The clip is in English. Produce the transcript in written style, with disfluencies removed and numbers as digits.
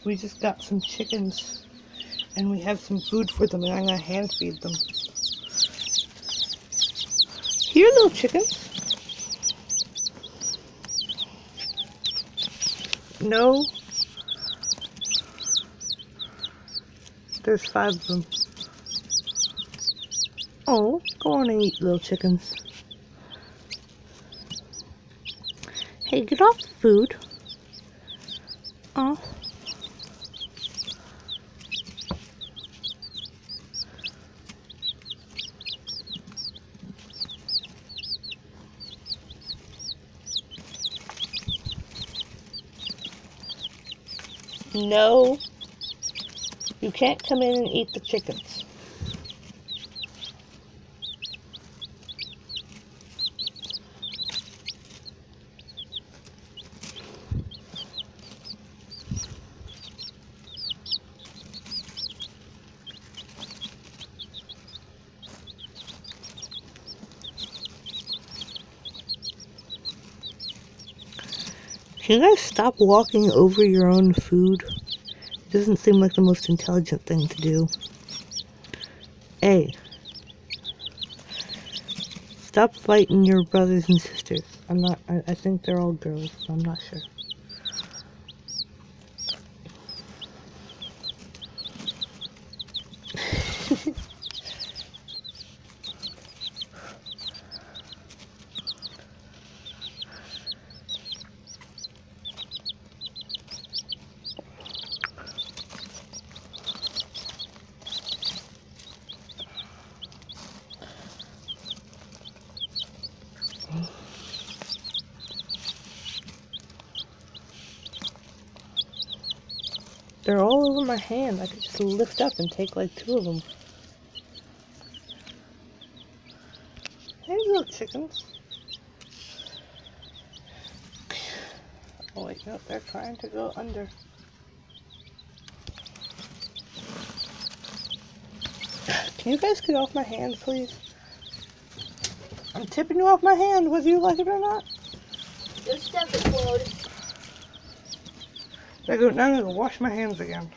We just got some chickens and we have some food for them and I'm gonna hand feed them. Here, little chickens. No. There's 5 of them. Oh, go on and eat, little chickens. Hey, get off the food. Oh. No. You can't come in and eat the chickens. Can you guys stop walking over your own food? It doesn't seem like the most intelligent thing to do. Hey. Stop fighting your brothers and sisters. I think they're all girls, but I'm not sure. They're all over my hand. I could just lift up and take like 2 of them. Hey, little chickens. Oh wait, no, they're trying to go under. Can you guys get off my hand, please? I'm tipping you off my hand, whether you like it or not. Your step is loaded. Now I'm gonna wash my hands again.